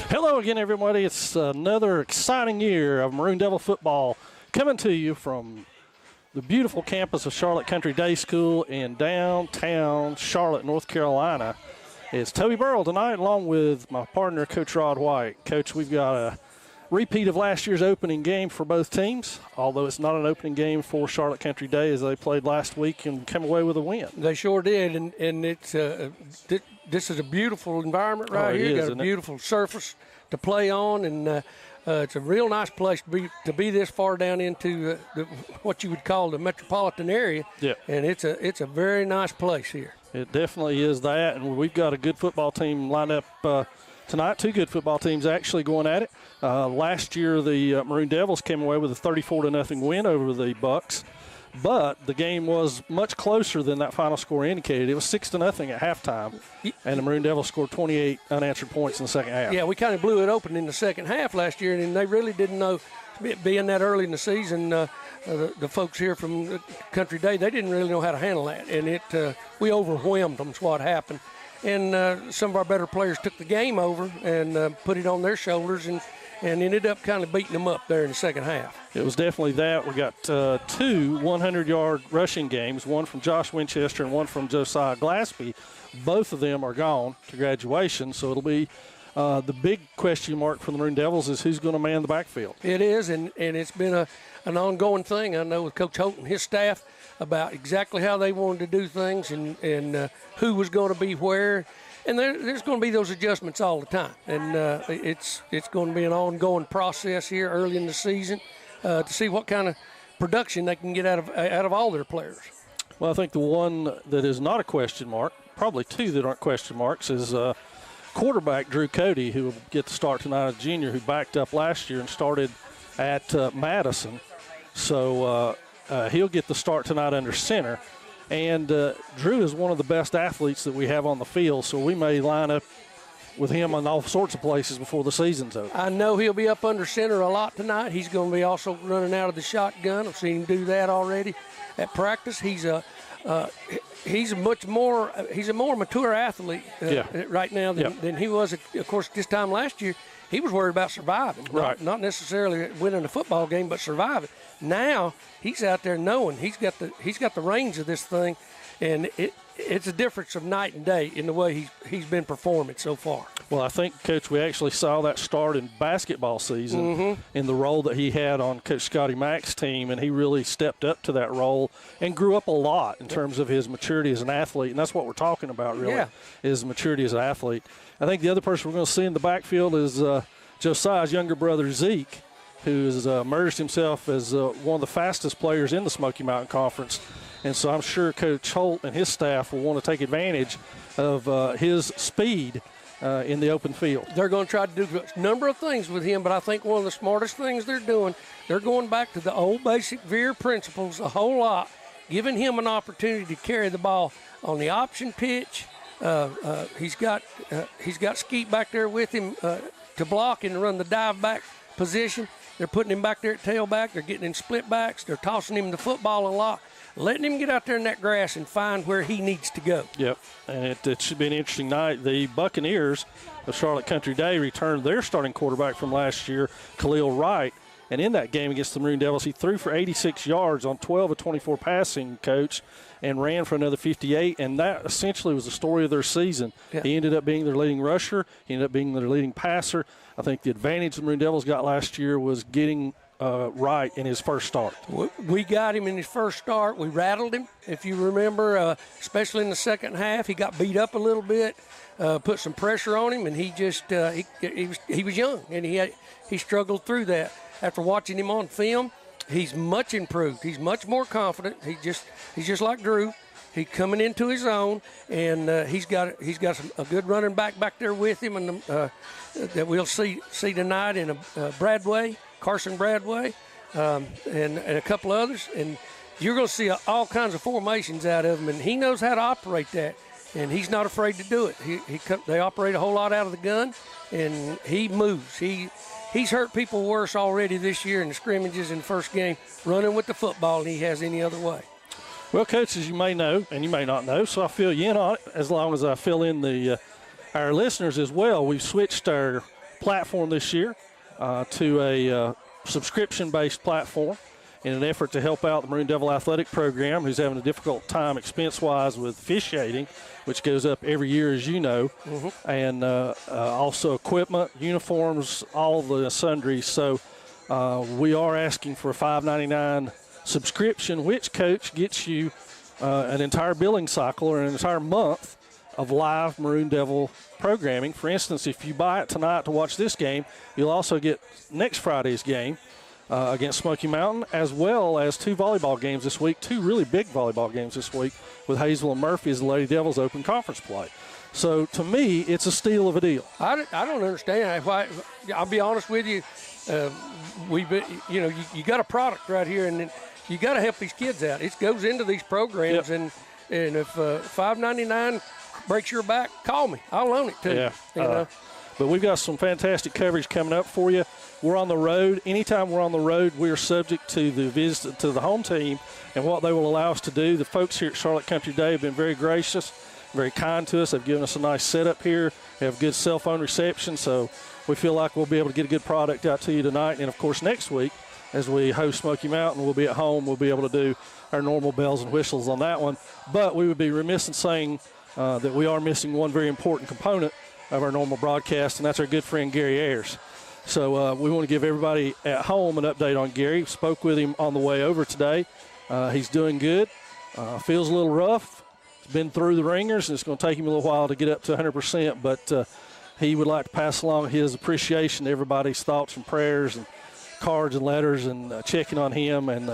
Hello again, everybody. It's another exciting year of Maroon Devil football coming to you from the beautiful campus of Charlotte Country Day School in downtown Charlotte, North Carolina. It's Toby Burrell tonight, along with my partner, Coach Rod White. Coach, we've got a repeat of last year's opening game for both teams, although it's not an opening game for Charlotte Country Day as they played last week and came away with a win. They sure did, and it's this is a beautiful environment right here. Got a beautiful surface to play on, and it's a real nice place to be this far down into what you would call the metropolitan area. Yeah. And it's a very nice place here. It definitely is that, and we've got a good football team lined up tonight. Two good football teams actually going at it. Last year, the Maroon Devils came away with a 34-0 win over the Bucks, but the game was much closer than that final score indicated. It was 6-0 at halftime, and the Maroon Devils scored 28 unanswered points in the second half. Yeah, we kind of blew it open in the second half last year, and they really didn't know, being that early in the season, the folks here from Country Day, they didn't really know how to handle that, and we overwhelmed them is what happened. And some of our better players took the game over and put it on their shoulders and ended up kind of beating them up there in the second half. It was definitely that. We got two 100-yard rushing games, one from Josh Winchester and one from Josiah Glaspie. Both of them are gone to graduation, so it'll be the big question mark for the Maroon Devils is who's going to man the backfield. It is, and it's been an ongoing thing, I know, with Coach Holt and his staff about exactly how they wanted to do things and who was going to be where. And there's going to be those adjustments all the time. And it's going to be an ongoing process here early in the season to see what kind of production they can get out of all their players. Well, I think the one that is not a question mark, probably two that aren't question marks, is quarterback Drew Cody, who will get the start tonight, a junior who backed up last year and started at Madison. So he'll get the start tonight under center. And Drew is one of the best athletes that we have on the field, so we may line up with him in all sorts of places before the season's over. I know he'll be up under center a lot tonight. He's going to be also running out of the shotgun. I've seen him do that already at practice. He's a more mature athlete right now than he was. Of course, this time last year, he was worried about surviving, right? Not necessarily winning a football game, but surviving. Now he's out there knowing he's got the reins of this thing, and it's a difference of night and day in the way he's been performing so far. Well, I think, Coach, we actually saw that start in basketball season in the role that he had on Coach Scotty Mack's team, and he really stepped up to that role and grew up a lot in terms of his maturity as an athlete, and that's what we're talking about really, is maturity as an athlete. I think the other person we're going to see in the backfield is Josiah's younger brother, Zeke, who has emerged himself as one of the fastest players in the Smoky Mountain Conference. And so I'm sure Coach Holt and his staff will want to take advantage of his speed in the open field. They're going to try to do a number of things with him, but I think one of the smartest things they're doing, they're going back to the old basic Veer principles a whole lot, giving him an opportunity to carry the ball on the option pitch. He's got Skeet back there with him to block and run the dive back position. They're putting him back there at tailback. They're getting in split backs. They're tossing him the football a lot, letting him get out there in that grass and find where he needs to go. Yep, and it should be an interesting night. The Buccaneers of Charlotte Country Day returned their starting quarterback from last year, Khalil Wright. And in that game against the Maroon Devils, he threw for 86 yards on 12 of 24 passing, Coach, and ran for another 58. And that essentially was the story of their season. Yeah. He ended up being their leading rusher. He ended up being their leading passer. I think the advantage the Maroon Devils got last year was getting Wright in his first start. We got him in his first start. We rattled him, if you remember, especially in the second half. He got beat up a little bit, put some pressure on him, and he just he was young, and he struggled through that. After watching him on film, he's much improved. He's much more confident. He's just like Drew. He's coming into his own, and he's got a good running back there with him, and that we'll see tonight in Carson Bradway, and a couple others. And you're going to see all kinds of formations out of him, and he knows how to operate that, and he's not afraid to do it. They operate a whole lot out of the gun, and he moves. He's hurt people worse already this year in the scrimmages in the first game running with the football than he has any other way. Well, Coach, as you may know, and you may not know, so I'll fill you in on it as long as I fill in the our listeners as well, we've switched our platform this year to a subscription-based platform in an effort to help out the Maroon Devil Athletic Program, who's having a difficult time expense-wise with officiating, which goes up every year, as you know, and also equipment, uniforms, all the sundries. So we are asking for a $5.99 subscription, which, Coach, gets you an entire billing cycle or an entire month of live Maroon Devil programming. For instance, if you buy it tonight to watch this game, you'll also get next Friday's game against Smoky Mountain, as well as 2 volleyball games this week, 2 really big volleyball games this week with Hazel and Murphy as the Lady Devils open conference play. So, to me, it's a steal of a deal. I don't understand why. I'll be honest with you. You got a product right here, and you got to help these kids out. It goes into these programs, and if $5.99 breaks your back, call me. I'll loan it to you. You know? But we've got some fantastic coverage coming up for you. We're on the road. Anytime we're on the road, we're subject to the visit to the home team and what they will allow us to do. The folks here at Charlotte Country Day have been very gracious, very kind to us. They've given us a nice setup here. We have good cell phone reception, so we feel like we'll be able to get a good product out to you tonight. And, of course, next week, as we host Smoky Mountain, we'll be at home. We'll be able to do our normal bells and whistles on that one. But we would be remiss in saying that we are missing one very important component of our normal broadcast, and that's our good friend Gary Ayers. So we want to give everybody at home an update on Gary. Spoke with him on the way over today. He's doing good. Feels a little rough. He's been through the ringers, and it's going to take him a little while to get up to 100%, but he would like to pass along his appreciation to everybody's thoughts and prayers and cards and letters and checking on him, and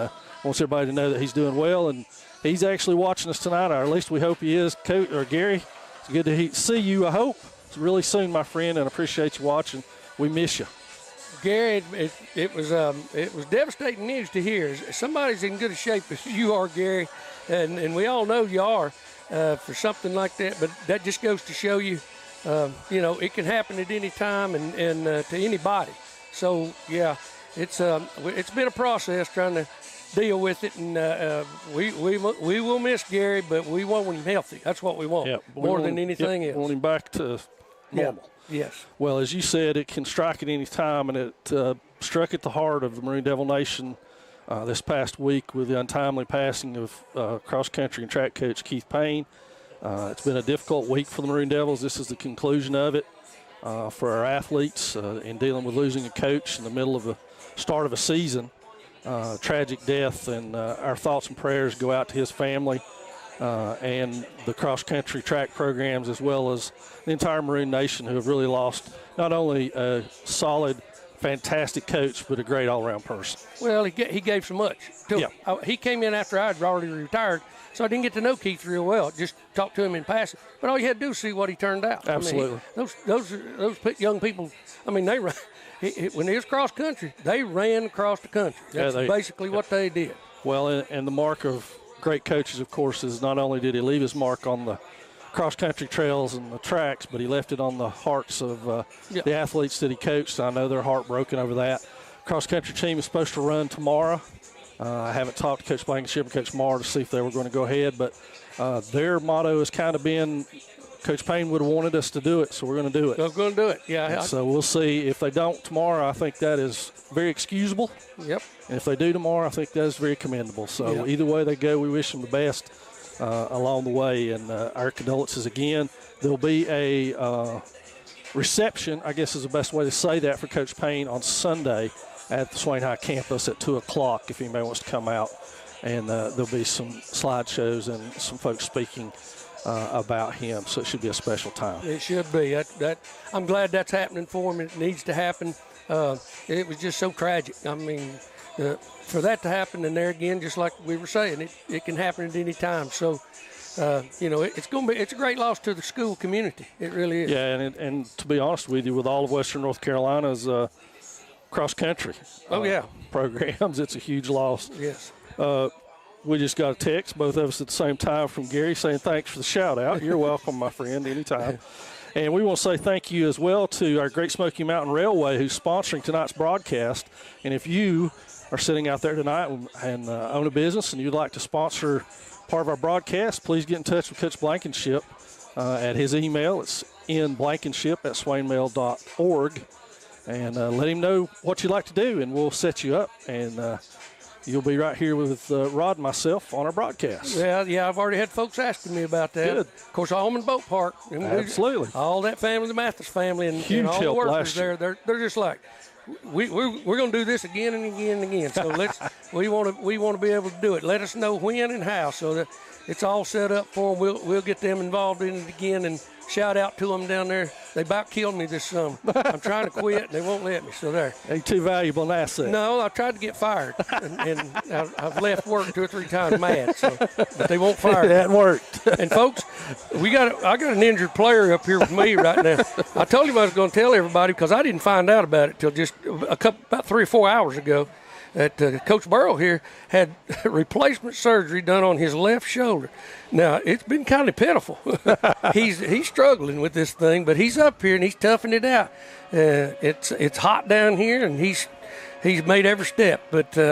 wants everybody to know that he's doing well. And he's actually watching us tonight, or at least we hope he is. Gary, it's good to see you, I hope. It's really soon, my friend, and I appreciate you watching. We miss you. Gary, it was devastating news to hear. Somebody's in good shape as you are, Gary, and we all know you are for something like that. But that just goes to show you, it can happen at any time and to anybody. So yeah, it's been a process trying to deal with it, and we will miss Gary, but we want him healthy. That's what we want, more than anything else. We want him back to normal. Yeah. Yes. Well, as you said, it can strike at any time, and it struck at the heart of the Maroon Devil Nation this past week with the untimely passing of cross-country and track coach Keith Payne. It's been a difficult week for the Maroon Devils. This is the conclusion of it for our athletes in dealing with losing a coach in the middle of the start of a season. Tragic death, and our thoughts and prayers go out to his family and the cross-country track programs, as well as the entire Maroon Nation, who have really lost not only a solid, fantastic coach, but a great all-around person. Well, he gave so much. He came in after I had already retired, so I didn't get to know Keith real well. Just talked to him in passing. But all you had to do is see what he turned out. Absolutely. I mean, those young people, they ran. When he was cross-country, they ran across the country. That's basically what they did. Well, and the mark of great coaches, of course, is not only did he leave his mark on the cross-country trails and the tracks, but he left it on the hearts of the athletes that he coached. I know they're heartbroken over that. Cross-country team is supposed to run tomorrow. I haven't talked to Coach Blankenship and Coach Marr to see if they were going to go ahead, but their motto has kind of been, Coach Payne would have wanted us to do it, so we're going to do it. We're going to do it, yeah. So we'll see. If they don't tomorrow, I think that is very excusable. Yep. And if they do tomorrow, I think that is very commendable. So either way they go, we wish them the best along the way, and our condolences again. There'll be a reception, I guess is the best way to say that, for Coach Payne on Sunday at the Swain High campus at 2 o'clock if anybody wants to come out. And there'll be some slideshows and some folks speaking about him, so it should be a special time. It should be. I'm glad that's happening for him. It needs to happen. It was just so tragic. I mean, for that to happen, and there again, just like we were saying, it can happen at any time. So, it's a great loss to the school community. It really is. Yeah, and to be honest with you, with all of Western North Carolina's cross-country programs, it's a huge loss. Yes. We just got a text, both of us at the same time, from Gary saying thanks for the shout-out. You're welcome, my friend, anytime. And we want to say thank you as well to our Great Smoky Mountain Railway, who's sponsoring tonight's broadcast. And if you are sitting out there tonight and own a business and you'd like to sponsor part of our broadcast, please get in touch with Coach Blankenship at his email. It's swainmail.org and let him know what you'd like to do, and we'll set you up, and you'll be right here with Rod and myself on our broadcast. Yeah, I've already had folks asking me about that. Good. Of course, Almond Boat Park. Absolutely. All that family, the Mathis family, and all the help workers last year. there, they're just like, we're going to do this again and again and again. So we want to be able to do it. Let us know when and how, so that it's all set up for them. We'll get them involved in it again, and shout out to them down there. They about killed me this summer. I'm trying to quit, and they won't let me. So there. Ain't too valuable an asset. No, I tried to get fired, and I've left work 2 or 3 times mad. So, but they won't fire me. That worked. And folks, I got an injured player up here with me right now. I told you I was going to tell everybody because I didn't find out about it till just about 3 or 4 hours ago. That Coach Burrell here had replacement surgery done on his left shoulder. Now, it's been kind of pitiful. He's struggling with this thing, but he's up here and he's toughing it out. It's hot down here, and he's made every step. But did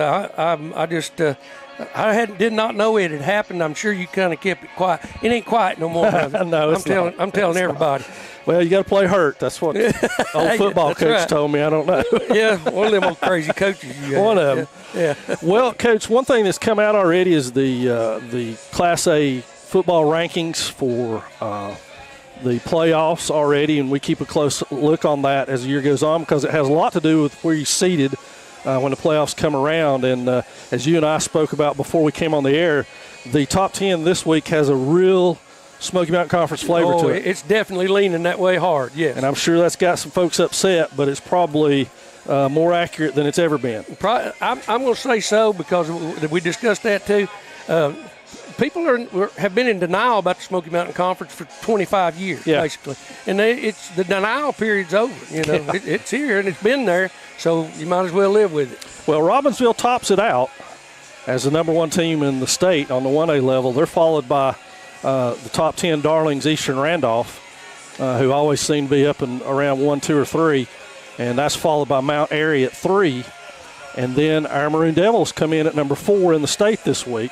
not know it had happened. I'm sure you kind of kept it quiet. It ain't quiet no more. No, I'm telling everybody. Well, you got to play hurt. That's what old football coach told me. I don't know. Yeah, one of them old crazy coaches. One of them. Yeah. Well, Coach, one thing that's come out already is the Class A football rankings for the playoffs already, and we keep a close look on that as the year goes on because it has a lot to do with where you're seated when the playoffs come around. And as you and I spoke about before we came on the air, the top 10 this week has a real Smoky Mountain Conference flavor to it. It's definitely leaning that way hard, yes. And I'm sure that's got some folks upset, but it's probably more accurate than it's ever been. I'm going to say so because we discussed that too. People have been in denial about the Smoky Mountain Conference for 25 years, basically. And the denial period's over. It's here and it's been there, so you might as well live with it. Well, Robbinsville tops it out as the number 1 team in the state on the 1A level. They're followed by the top 10 darlings, Eastern Randolph, who always seem to be up and around 1, 2, or 3. And that's followed by Mount Airy at 3. And then our Maroon Devils come in at number 4 in the state this week.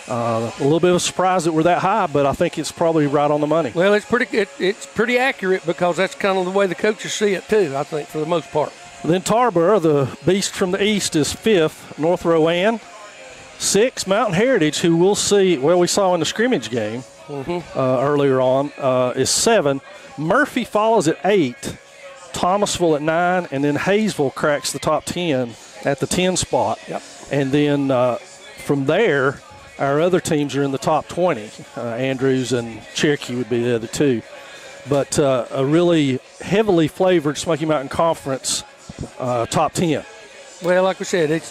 A little bit of a surprise that we're that high, but I think it's probably right on the money. Well, it's pretty accurate because that's kind of the way the coaches see it too, I think, for the most part. Then Tarboro, the beast from the east, is 5th. North Rowan, 6. Mountain Heritage, who we'll see, we saw in the scrimmage game earlier on, is 7. Murphy follows at 8. Thomasville at 9, and then Hayesville cracks the top 10 at the 10 spot. Yep. And then from there, our other teams are in the top 20. Andrews and Cherokee would be the other 2. But a really heavily flavored Smoky Mountain Conference top 10. Well, like we said,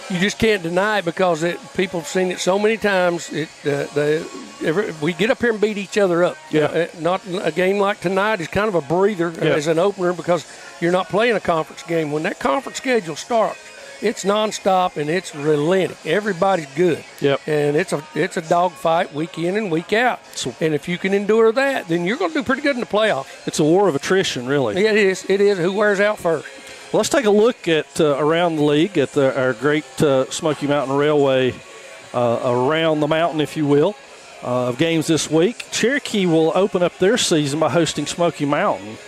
you just can't deny it because people have seen it so many times. We get up here and beat each other up. Yeah. Not a game like tonight is kind of a breather as an opener because you're not playing a conference game. When that conference schedule starts, it's nonstop and it's relenting. Everybody's good. Yep. And it's a dogfight week in and week out. And if you can endure that, then you're going to do pretty good in the playoffs. It's a war of attrition, really. Yeah, it is. It is. Who wears out first? Well, let's take a look at around the league at our great Smoky Mountain Railway around the mountain, if you will, of games this week. Cherokee will open up their season by hosting Smoky Mountain.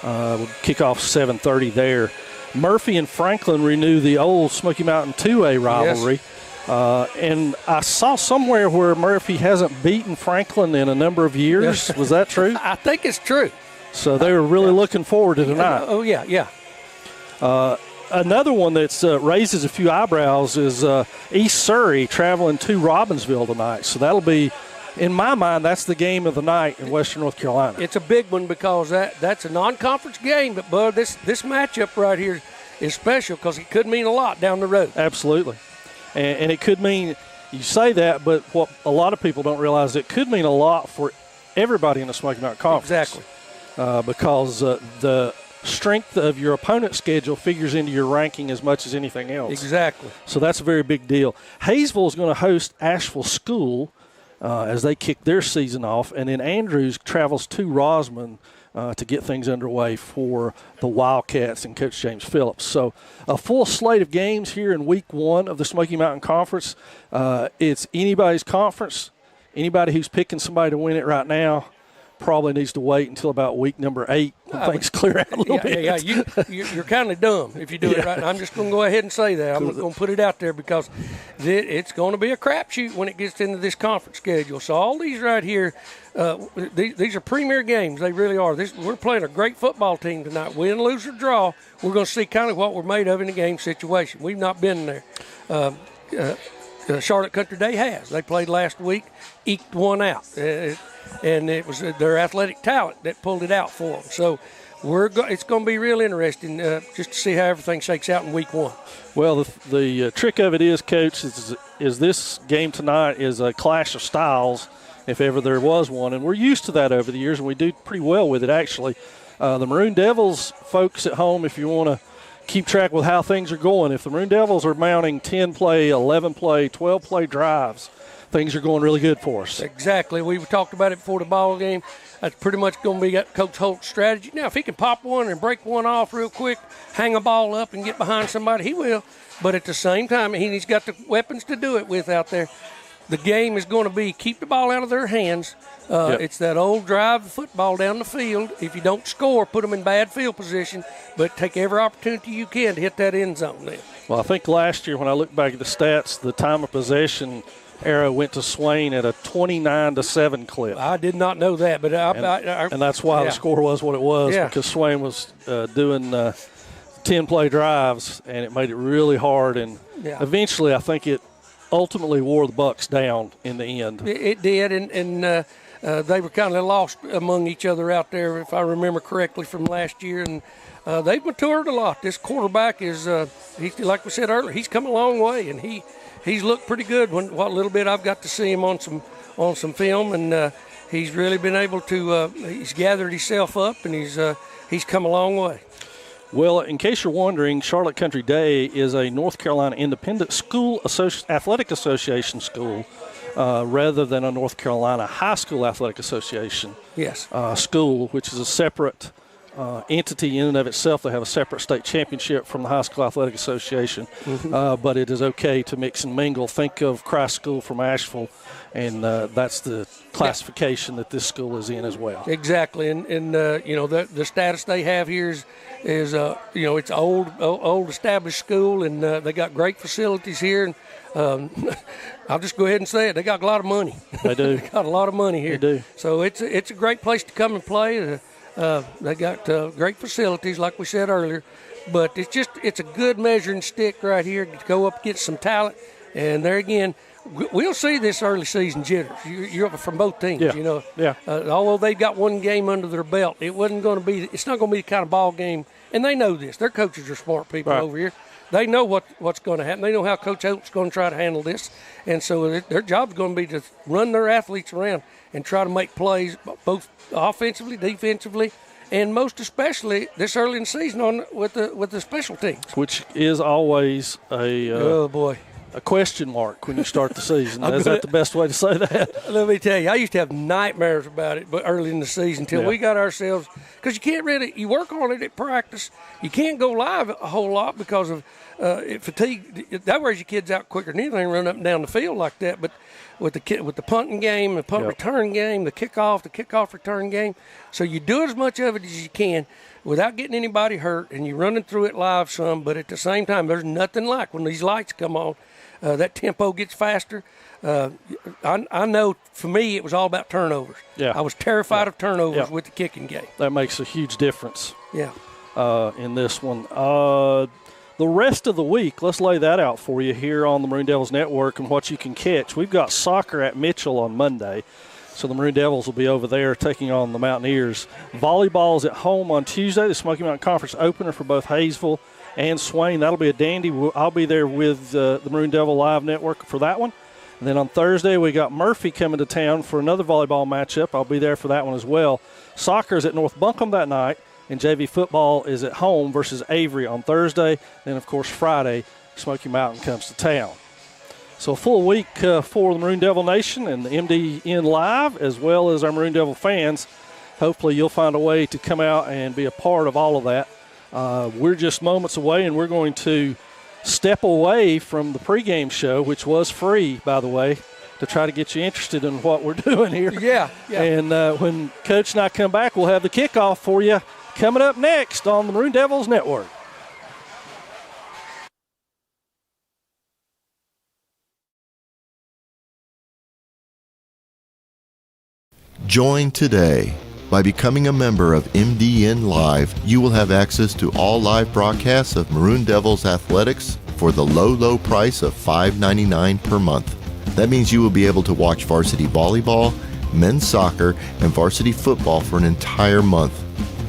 We'll kick off 7:30 there. Murphy and Franklin renew the old Smoky Mountain 2A rivalry. Yes. And I saw somewhere where Murphy hasn't beaten Franklin in a number of years. Was that true? I think it's true. So they were really looking forward to tonight. Oh, yeah. Another one that raises a few eyebrows is East Surrey traveling to Robbinsville tonight. So that'll be, in my mind, that's the game of the night in Western North Carolina. It's a big one because that's a non-conference game. But, Bud, this matchup right here is special because it could mean a lot down the road. Absolutely. And it could mean, you say that, but what a lot of people don't realize, it could mean a lot for everybody in the Smoky Mountain Conference. Exactly. Because the strength of your opponent's schedule figures into your ranking as much as anything else. Exactly. So that's a very big deal. Hayesville is going to host Asheville School as they kick their season off, and then Andrews travels to Rosman to get things underway for the Wildcats and Coach James Phillips. So a full slate of games here in week 1 of the Smoky Mountain Conference. It's anybody's conference. Anybody who's picking somebody to win it right now probably needs to wait until about week number 8 when things clear out a little bit. You're kind of dumb if you do it right. I'm just going to go ahead and say that. I'm going to put it out there because it's going to be a crapshoot when it gets into this conference schedule. So all these right here, these are premier games. They really are. We're playing a great football team tonight. Win, lose, or draw, we're going to see kind of what we're made of in a game situation. We've not been there. Charlotte Country Day has. They played last week, eked one out. And it was their athletic talent that pulled it out for them. So it's going to be real interesting just to see how everything shakes out in week 1. Well, the trick of it is, Coach, is this game tonight is a clash of styles, if ever there was one. And we're used to that over the years, and we do pretty well with it, actually. The Maroon Devils, folks at home, if you want to keep track with how things are going, if the Maroon Devils are mounting 10-play, 11-play, 12-play drives, things are going really good for us. Exactly. We talked about it before the ball game. That's pretty much going to be Coach Holt's strategy. Now, if he can pop one and break one off real quick, hang a ball up and get behind somebody, he will. But at the same time, he's got the weapons to do it with out there. The game is going to be keep the ball out of their hands. It's that old drive the football down the field. If you don't score, put them in bad field position, but take every opportunity you can to hit that end zone there. Well, I think last year when I look back at the stats, the time of possession – Arrow went to Swain at a 29-7 clip. I did not know that, but and that's why the score was what it was, because Swain was doing 10-play drives, and it made it really hard. And eventually, I think it ultimately wore the Bucs down in the end. It did, and they were kind of lost among each other out there, if I remember correctly, from last year. And they've matured a lot. This quarterback is, like we said earlier, he's come a long way, and he's looked pretty good what little bit I've got to see him on some film, and he's really been able to he's gathered himself up, and he's come a long way. Well, in case you're wondering, Charlotte Country Day is a North Carolina Independent School Athletic Association school rather than a North Carolina High School Athletic Association school, which is a separate entity in and of itself. They have a separate state championship from the High School Athletic Association, but it is okay to mix and mingle. Think of Christ School from Asheville, and that's the classification that this school is in as well. Exactly, and the status they have here is it's old established school, and they got great facilities here. And I'll just go ahead and say it. They got a lot of money. They do. They got a lot of money here. They do. So it's a great place to come and play. They got great facilities, like we said earlier, but it's a good measuring stick right here to go up against some talent. And there again, we'll see this early season jitters. You're from both teams, although they've got one game under their belt, it's not going to be the kind of ball game. And they know this. Their coaches are smart people over here. They know what's going to happen. They know how Coach Holt's going to try to handle this. And so their job is going to be to run their athletes around and try to make plays both offensively, defensively, and most especially this early in the season with the special teams. Which is always a question mark when you start the season. Is that the best way to say that? Let me tell you, I used to have nightmares about it, but early in the season until we got ourselves – because you can't really – you work on it at practice. You can't go live a whole lot because of fatigue. That wears your kids out quicker than anything, run up and down the field like that. But with the punting game, the punt return game, the kickoff return game. So you do as much of it as you can without getting anybody hurt, and you're running through it live some. But at the same time, there's nothing like when these lights come on. That tempo gets faster. I know for me it was all about turnovers. Yeah. I was terrified of turnovers with the kicking game. That makes a huge difference. Yeah. In this one. The rest of the week, let's lay that out for you here on the Maroon Devils Network and what you can catch. We've got soccer at Mitchell on Monday, so the Maroon Devils will be over there taking on the Mountaineers. Volleyball is at home on Tuesday, the Smoky Mountain Conference opener for both Hayesville and Swain. That'll be a dandy. I'll be there with the Maroon Devil Live Network for that one. And then on Thursday, we got Murphy coming to town for another volleyball matchup. I'll be there for that one as well. Soccer is at North Buncombe that night, and JV football is at home versus Avery on Thursday. Then, of course, Friday, Smoky Mountain comes to town. So a full week for the Maroon Devil Nation and the MDN Live, as well as our Maroon Devil fans. Hopefully you'll find a way to come out and be a part of all of that. We're just moments away, and we're going to step away from the pregame show, which was free, by the way. to try to get you interested in what we're doing here. Yeah. And when Coach and I come back, we'll have the kickoff for you coming up next on the Maroon Devils Network. Join today. By becoming a member of MDN Live, you will have access to all live broadcasts of Maroon Devils athletics for the low price of $5.99 per month. That means you will be able to watch varsity volleyball, men's soccer, and varsity football for an entire month.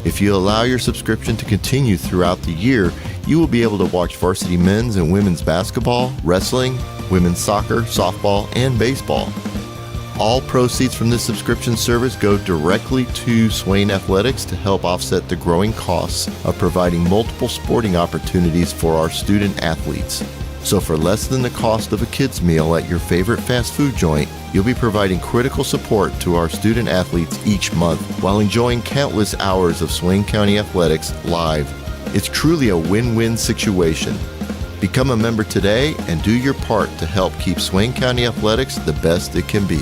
If you allow your subscription to continue throughout the year, you will be able to watch varsity men's and women's basketball, wrestling, women's soccer, softball, and baseball. All proceeds from this subscription service go directly to Swain Athletics to help offset the growing costs of providing multiple sporting opportunities for our student athletes. So for less than the cost of a kid's meal at your favorite fast food joint, you'll be providing critical support to our student athletes each month while enjoying countless hours of Swain County athletics live. It's truly a win-win situation. Become a member today and do your part to help keep Swain County athletics the best it can be.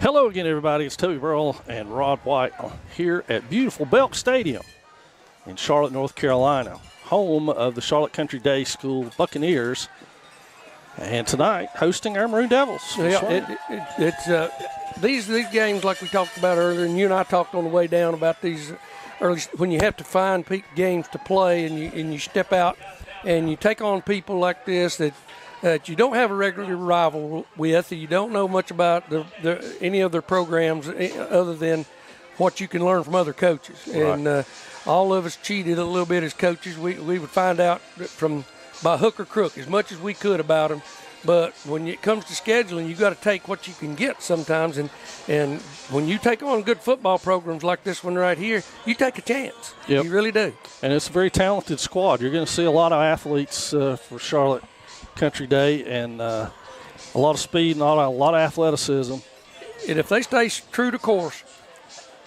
Hello again, everybody. It's Toby Burrell and Rod White here at beautiful Belk Stadium in Charlotte, North Carolina, home of the Charlotte Country Day School Buccaneers, and tonight hosting our Maroon Devils. Yeah, these games, like we talked about earlier, and you and I talked on the way down about these early, when you have to find games to play and you step out and you take on people like this that you don't have a regular rival with, you don't know much about any of their programs other than what you can learn from other coaches. Right. And all of us cheated a little bit as coaches. We would find out by hook or crook as much as we could about them. But when it comes to scheduling, you got to take what you can get sometimes. And when you take on good football programs like this one right here, you take a chance. Yep. You really do. And it's a very talented squad. You're going to see a lot of athletes for Charlotte Country Day, and a lot of speed and a lot of athleticism. And if they stay true to course,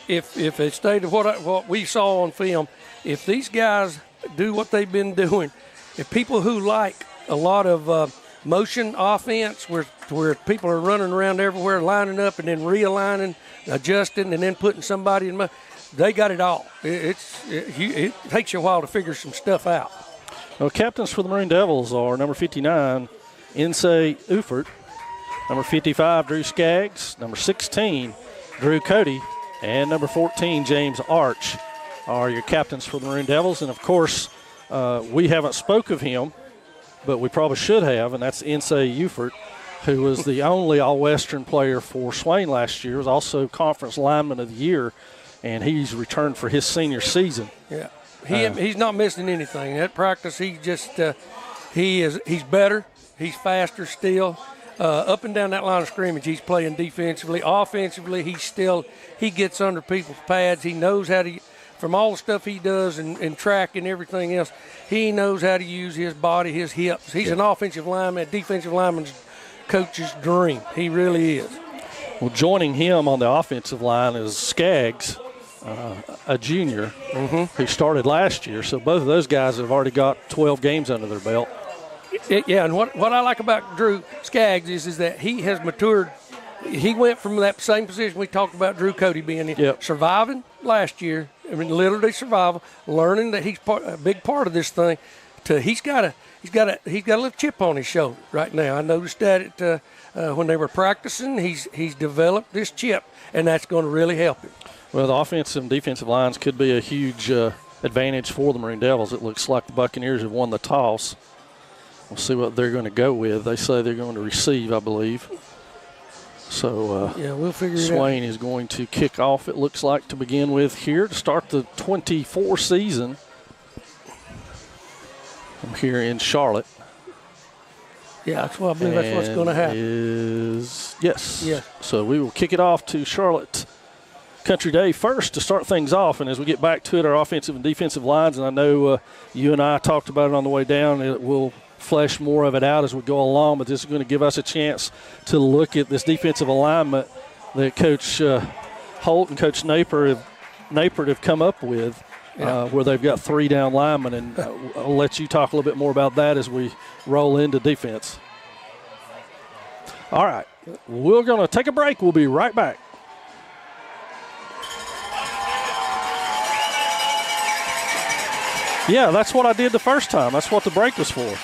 if they stay to what we saw on film, if these guys do what they've been doing, if people who like a lot of motion offense where people are running around everywhere, lining up and then realigning, adjusting, and then putting somebody in motion, they got it all. It takes you a while to figure some stuff out. Well, captains for the Maroon Devils are number 59, Insay Ufert, number 55, Drew Skaggs, number 16, Drew Cody, and number 14, James Arch are your captains for the Maroon Devils. And, of course, we haven't spoke of him, but we probably should have, and that's Insay Ufert, who was the only All-Western player for Swain last year, was also Conference Lineman of the Year, and he's returned for his senior season. Yeah, he's not missing anything. At practice, he's better. He's faster still. Up and down that line of scrimmage, he's playing defensively. Offensively, he gets under people's pads. He knows how to, from all the stuff he does and track and everything else, he knows how to use his body, his hips. He's an offensive lineman, a defensive lineman's coach's dream. He really is. Well, joining him on the offensive line is Skaggs, a junior who started last year. So both of those guys have already got 12 games under their belt. Yeah, and what I like about Drew Skaggs is that he has matured. He went from that same position we talked about Drew Cody being in, surviving last year, I mean literally survival, learning that he's a big part of this thing, to he's got a little chip on his shoulder right now. I noticed that when they were practicing, he's developed this chip, and that's going to really help him. Well, the offensive and defensive lines could be a huge advantage for the Maroon Devils. It looks like the Buccaneers have won the toss. We'll see what they're going to go with. They say they're going to receive, I believe. So we'll figure it out. Swain is going to kick off, it looks like, to begin with here to start the 24 season here in Charlotte. Yeah, that's what I believe that's what's going to happen. Yes. So we will kick it off to Charlotte Country Day first to start things off. And as we get back to it, our offensive and defensive lines, and I know you and I talked about it on the way down, we'll flesh more of it out as we go along, but this is going to give us a chance to look at this defensive alignment that Coach Holt and Coach Napert have come up with, where they've got 3 down linemen, and I'll let you talk a little bit more about that as we roll into defense. All right, we're going to take a break. We'll be right back. Yeah, that's what I did the first time. That's what the break was for.